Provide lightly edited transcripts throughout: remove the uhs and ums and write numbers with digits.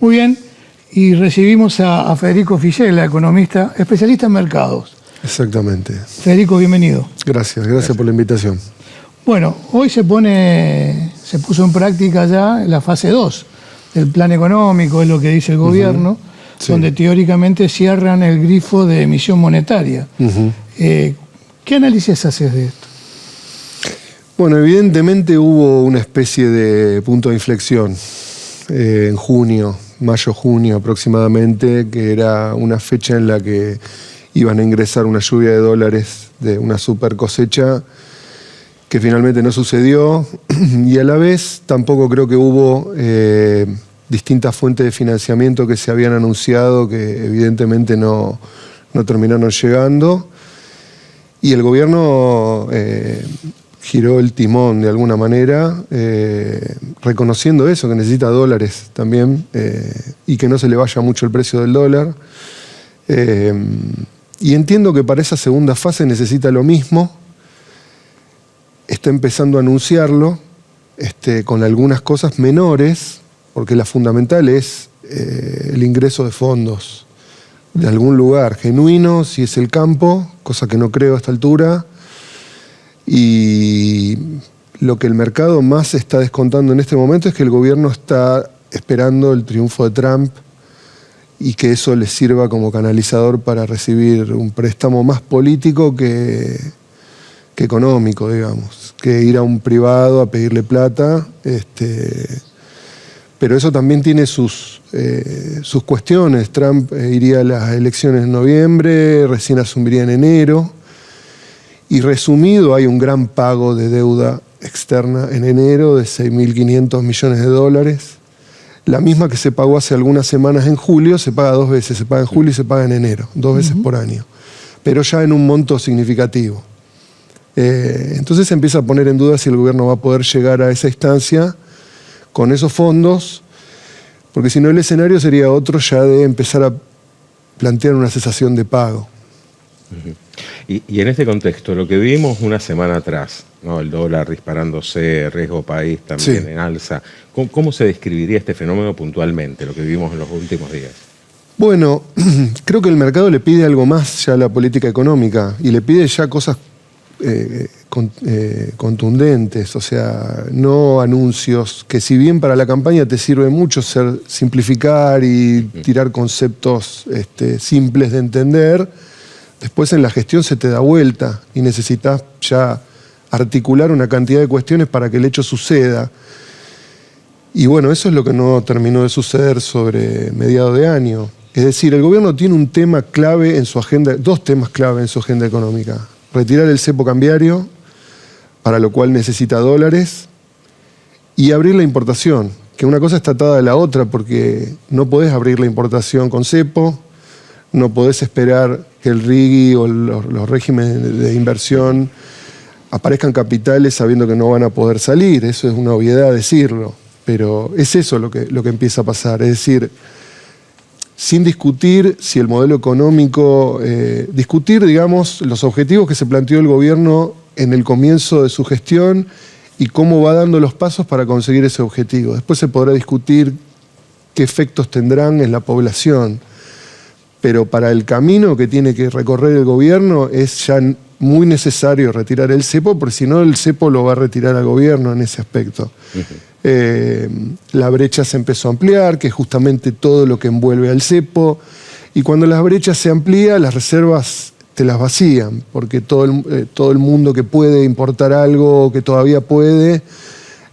Muy bien, y recibimos a Federico Fischella, economista, especialista en mercados. Exactamente. Federico, bienvenido. Gracias por la invitación. Bueno, hoy se puso en práctica ya la fase 2 del plan económico, es lo que dice el gobierno, sí, donde teóricamente cierran el grifo de emisión monetaria. ¿Qué análisis haces de esto? Bueno, evidentemente hubo una especie de punto de inflexión en junio, mayo-junio aproximadamente, que era una fecha en la que iban a ingresar una lluvia de dólares de una super cosecha que finalmente no sucedió, y a la vez tampoco creo que hubo distintas fuentes de financiamiento que se habían anunciado que evidentemente no terminaron llegando, y el gobierno giró el timón de alguna manera, reconociendo eso, que necesita dólares también, y que no se le vaya mucho el precio del dólar. Y entiendo que para esa segunda fase necesita lo mismo. Está empezando a anunciarlo con algunas cosas menores, porque la fundamental es el ingreso de fondos de algún lugar genuino, si es el campo, cosa que no creo a esta altura. Y lo que el mercado más está descontando en este momento es que el gobierno está esperando el triunfo de Trump y que eso les sirva como canalizador para recibir un préstamo más político que económico, digamos, que ir a un privado a pedirle plata. Pero eso también tiene sus cuestiones. Trump iría a las elecciones en noviembre, recién asumiría en enero. Y resumido, hay un gran pago de deuda externa en enero de 6.500 millones de dólares. La misma que se pagó hace algunas semanas en julio, se paga 2 veces, se paga en julio y se paga en enero, 2 veces por año. Pero ya en un monto significativo. Entonces se empieza a poner en duda si el gobierno va a poder llegar a esa instancia con esos fondos, porque si no el escenario sería otro ya de empezar a plantear una cesación de pago. Y en este contexto, lo que vimos una semana atrás, ¿no? El dólar disparándose, riesgo país también en alza, ¿cómo se describiría este fenómeno puntualmente, lo que vivimos en los últimos días? Bueno, creo que el mercado le pide algo más ya a la política económica y le pide ya cosas contundentes, o sea, no anuncios que si bien para la campaña te sirve mucho simplificar y tirar conceptos simples de entender, después en la gestión se te da vuelta y necesitas ya articular una cantidad de cuestiones para que el hecho suceda. Y bueno, eso es lo que no terminó de suceder sobre mediados de año. Es decir, el gobierno tiene un tema clave en su agenda, 2 temas clave en su agenda económica. Retirar el cepo cambiario, para lo cual necesita dólares, y abrir la importación, que una cosa está atada a la otra, porque no podés abrir la importación con cepo, no podés esperar que el RIGI o los regímenes de inversión aparezcan capitales sabiendo que no van a poder salir. Eso es una obviedad decirlo, pero es eso lo que empieza a pasar. Es decir, sin discutir si el modelo económico, discutir, digamos, los objetivos que se planteó el gobierno en el comienzo de su gestión y cómo va dando los pasos para conseguir ese objetivo. Después se podrá discutir qué efectos tendrán en la población. Pero para el camino que tiene que recorrer el gobierno es ya muy necesario retirar el cepo, porque si no el cepo lo va a retirar al gobierno en ese aspecto. La brecha se empezó a ampliar, que es justamente todo lo que envuelve al cepo, y cuando las brechas se amplían, las reservas te las vacían, porque todo el mundo que puede importar algo, que todavía puede,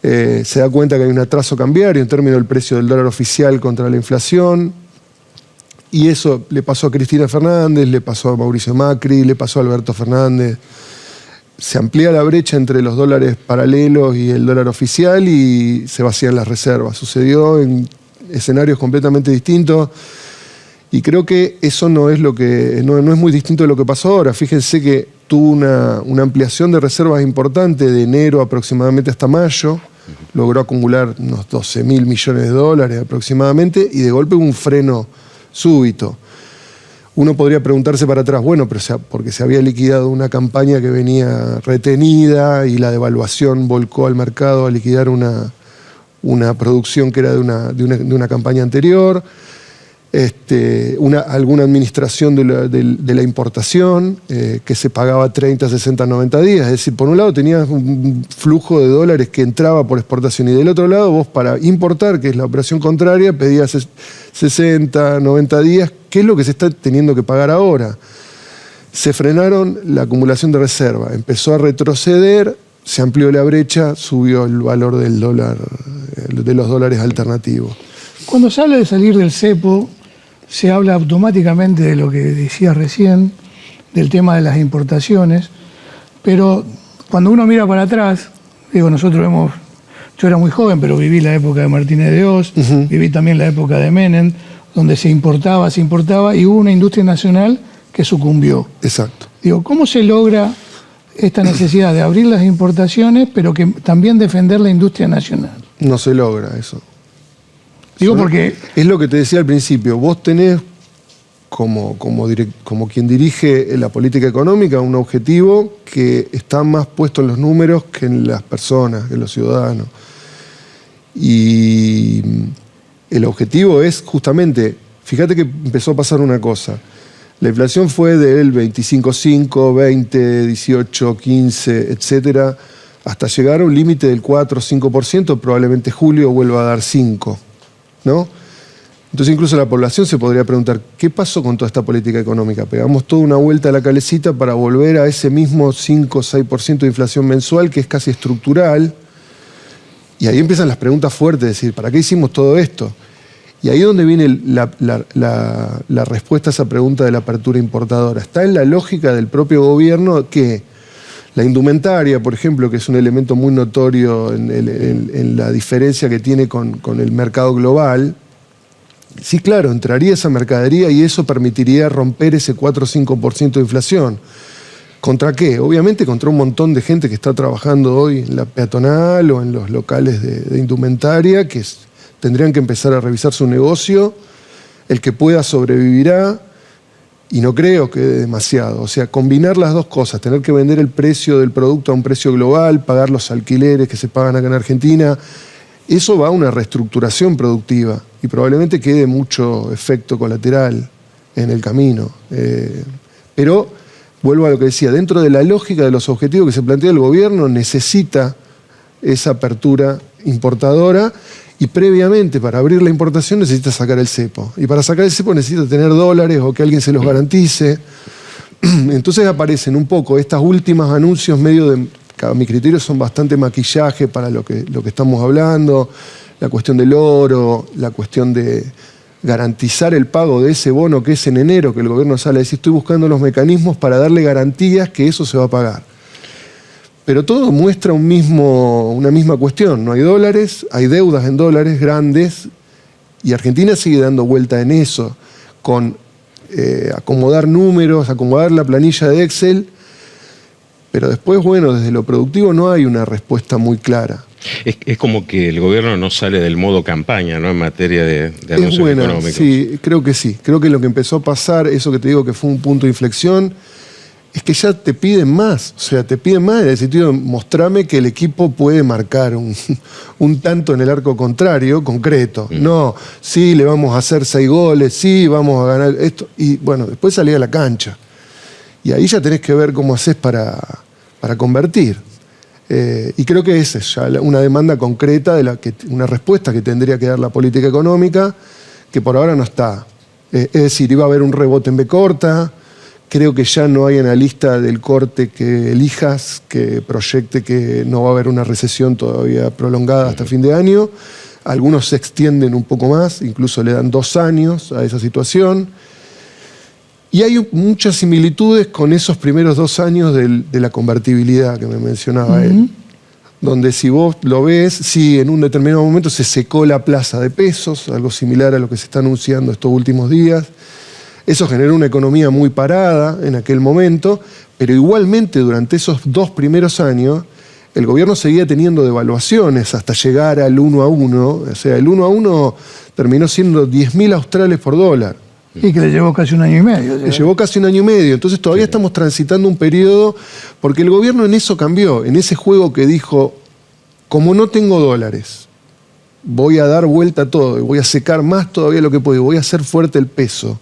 se da cuenta que hay un atraso cambiario en términos del precio del dólar oficial contra la inflación. Y eso le pasó a Cristina Fernández, le pasó a Mauricio Macri, le pasó a Alberto Fernández. Se amplía la brecha entre los dólares paralelos y el dólar oficial y se vacían las reservas. Sucedió en escenarios completamente distintos y creo que eso no es muy distinto de lo que pasó ahora. Fíjense que tuvo una ampliación de reservas importante de enero aproximadamente hasta mayo. Logró acumular unos 12.000 millones de dólares aproximadamente y de golpe hubo un freno súbito. Uno podría preguntarse para atrás, bueno, pero porque se había liquidado una campaña que venía retenida y la devaluación volcó al mercado a liquidar una una producción que era de una campaña anterior, alguna administración de la importación que se pagaba 30, 60, 90 días. Es decir, por un lado tenías un flujo de dólares que entraba por exportación y del otro lado vos para importar, que es la operación contraria, pedías 60, 90 días, que es lo que se está teniendo que pagar ahora. Se frenaron la acumulación de reserva, empezó a retroceder, se amplió la brecha, subió el valor del dólar, de los dólares alternativos. Cuando se habla de salir del cepo, se habla automáticamente de lo que decía recién, del tema de las importaciones, pero cuando uno mira para atrás, digo, yo era muy joven, pero viví la época de Martínez de Oz, viví también la época de Menem, donde se importaba, y hubo una industria nacional que sucumbió. Exacto. Digo, ¿cómo se logra esta necesidad de abrir las importaciones, pero que también defender la industria nacional? No se logra eso. Digo porque... Es lo que te decía al principio, vos tenés como quien dirige la política económica un objetivo que está más puesto en los números que en las personas, que en los ciudadanos. Y el objetivo es justamente, fíjate que empezó a pasar una cosa. La inflación fue del 25,5, 20, 18, 15, etcétera, hasta llegar a un límite del 4 o 5%, probablemente julio vuelva a dar 5%, ¿no? Entonces incluso la población se podría preguntar, ¿qué pasó con toda esta política económica? Pegamos toda una vuelta a la calecita para volver a ese mismo 5 o 6% de inflación mensual que es casi estructural. Y ahí empiezan las preguntas fuertes, es decir, ¿para qué hicimos todo esto? Y ahí es donde viene la respuesta a esa pregunta de la apertura importadora. Está en la lógica del propio gobierno que la indumentaria, por ejemplo, que es un elemento muy notorio en la diferencia que tiene con el mercado global, sí, claro, entraría esa mercadería y eso permitiría romper ese 4 o 5% de inflación. ¿Contra qué? Obviamente contra un montón de gente que está trabajando hoy en la peatonal o en los locales de indumentaria, que tendrían que empezar a revisar su negocio. El que pueda sobrevivirá, y no creo que dé demasiado. O sea, combinar las dos cosas, tener que vender el precio del producto a un precio global, pagar los alquileres que se pagan acá en Argentina, eso va a una reestructuración productiva y probablemente quede mucho efecto colateral en el camino. Pero, vuelvo a lo que decía, dentro de la lógica de los objetivos que se plantea el gobierno, necesita esa apertura importadora y previamente para abrir la importación necesita sacar el cepo. Y para sacar el cepo necesita tener dólares o que alguien se los garantice. Entonces aparecen un poco estos últimos anuncios medio de... A mi criterio son bastante maquillaje para lo que estamos hablando, la cuestión del oro, la cuestión de garantizar el pago de ese bono que es en enero, que el gobierno sale a decir, estoy buscando los mecanismos para darle garantías que eso se va a pagar. Pero todo muestra una misma cuestión, no hay dólares, hay deudas en dólares grandes y Argentina sigue dando vuelta en eso, con acomodar números, acomodar la planilla de Excel. Pero después, bueno, desde lo productivo no hay una respuesta muy clara. Es como que el gobierno no sale del modo campaña, ¿no? En materia de anuncios económicos. Sí. Creo que lo que empezó a pasar, eso que te digo que fue un punto de inflexión, es que ya te piden más. O sea, te piden más en el sentido de mostrame que el equipo puede marcar un tanto en el arco contrario, concreto. No, sí, le vamos a hacer 6 goles, sí, vamos a ganar esto. Y bueno, después salí a la cancha. Y ahí ya tenés que ver cómo haces para convertir. Y creo que esa es ya una demanda concreta, una respuesta que tendría que dar la política económica, que por ahora no está. Es decir, iba a haber un rebote en B corta, creo que ya no hay analista del corte que elijas, que proyecte que no va a haber una recesión todavía prolongada hasta fin de año. Algunos se extienden un poco más, incluso le dan 2 años a esa situación. Y hay muchas similitudes con esos primeros 2 años de la convertibilidad que me mencionaba él. Donde si vos lo ves, sí, en un determinado momento se secó la plaza de pesos, algo similar a lo que se está anunciando estos últimos días. Eso generó una economía muy parada en aquel momento, pero igualmente durante esos 2 primeros años el gobierno seguía teniendo devaluaciones hasta llegar al 1 a 1. O sea, el 1 a 1 terminó siendo 10.000 australes por dólar. Y que le llevó casi 1 año y medio. Le llevó casi 1 año y medio. Entonces todavía estamos transitando un periodo, porque el gobierno en eso cambió, en ese juego que dijo, como no tengo dólares voy a dar vuelta a todo, y voy a secar más todavía lo que puedo, y voy a hacer fuerte el peso.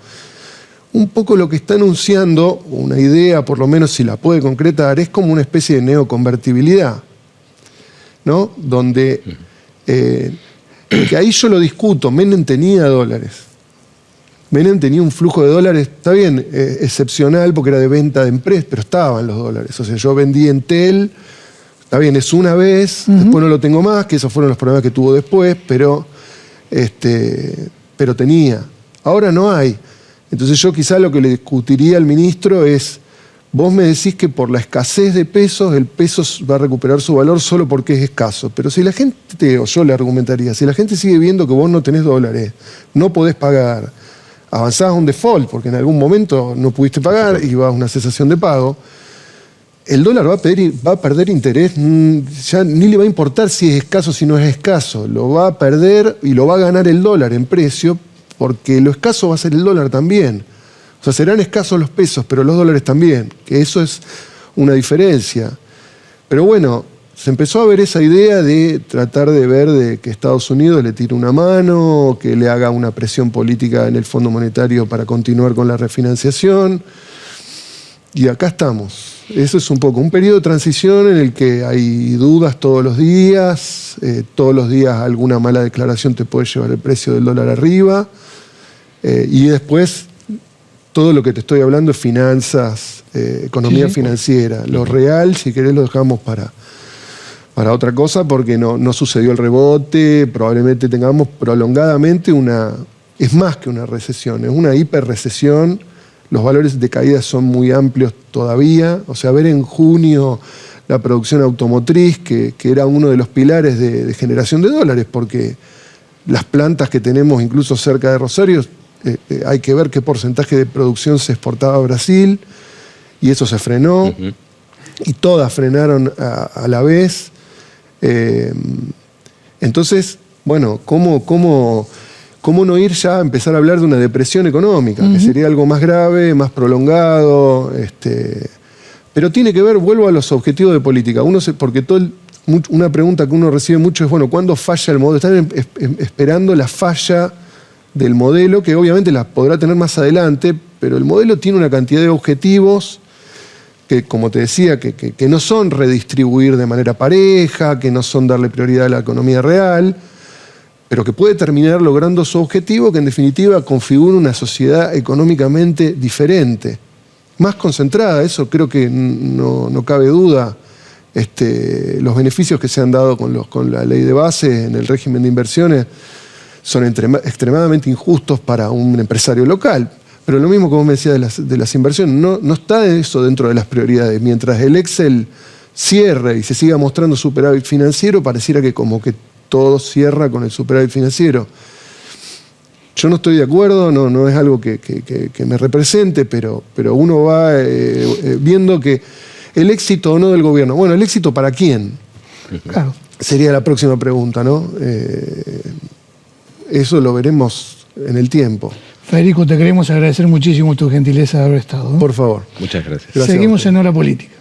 Un poco lo que está anunciando, una idea, por lo menos si la puede concretar, es como una especie de neoconvertibilidad, ¿no? Donde, que ahí yo lo discuto, Menem tenía dólares. Menem tenía un flujo de dólares, está bien, excepcional porque era de venta de empresas, pero estaban los dólares. O sea, yo vendí Entel, está bien, es una vez, después no lo tengo más, que esos fueron los problemas que tuvo después, pero tenía. Ahora no hay. Entonces yo quizá lo que le discutiría al ministro es, vos me decís que por la escasez de pesos, el peso va a recuperar su valor solo porque es escaso. Pero si la gente, o yo le argumentaría, si la gente sigue viendo que vos no tenés dólares, no podés pagar, avanzás a un default, porque en algún momento no pudiste pagar y vas a una cesación de pago, el dólar va a perder interés, ya ni le va a importar si es escaso o si no es escaso, lo va a perder y lo va a ganar el dólar en precio, porque lo escaso va a ser el dólar también. O sea, serán escasos los pesos, pero los dólares también, que eso es una diferencia. Pero bueno, se empezó a ver esa idea de tratar de ver de que Estados Unidos le tire una mano, que le haga una presión política en el Fondo Monetario para continuar con la refinanciación. Y acá estamos. Eso es un poco un periodo de transición en el que hay dudas todos los días alguna mala declaración te puede llevar el precio del dólar arriba, y después todo lo que te estoy hablando es finanzas, economía financiera. Lo real, si querés, lo dejamos para otra cosa, porque no sucedió el rebote, probablemente tengamos prolongadamente es más que una recesión, es una hiperrecesión. Los valores de caída son muy amplios todavía. O sea, ver en junio la producción automotriz, que era uno de los pilares de generación de dólares, porque las plantas que tenemos incluso cerca de Rosario, hay que ver qué porcentaje de producción se exportaba a Brasil, y eso se frenó, y todas frenaron a la vez. Entonces, bueno, ¿cómo no ir ya a empezar a hablar de una depresión económica, que sería algo más grave, más prolongado? Pero tiene que ver, vuelvo a los objetivos de política. Porque una pregunta que uno recibe mucho es, bueno, ¿cuándo falla el modelo? Están esperando la falla del modelo, que obviamente la podrá tener más adelante, pero el modelo tiene una cantidad de objetivos que, como te decía, que no son redistribuir de manera pareja, que no son darle prioridad a la economía real, pero que puede terminar logrando su objetivo, que en definitiva configura una sociedad económicamente diferente, más concentrada. Eso creo que no cabe duda. Los beneficios que se han dado con la ley de base en el régimen de inversiones son extremadamente injustos para un empresario local. Pero lo mismo, como me decía, de las inversiones, no está eso dentro de las prioridades. Mientras el Excel cierre y se siga mostrando superávit financiero, pareciera que como que todo cierra con el superávit financiero. Yo no estoy de acuerdo, no es algo que me represente, pero uno va viendo que el éxito o no del gobierno. Bueno, ¿el éxito para quién? Claro. Sería la próxima pregunta, ¿no? Eso lo veremos en el tiempo. Federico, te queremos agradecer muchísimo tu gentileza de haber estado. Por favor. Muchas gracias. Gracias. Seguimos en Hora Política.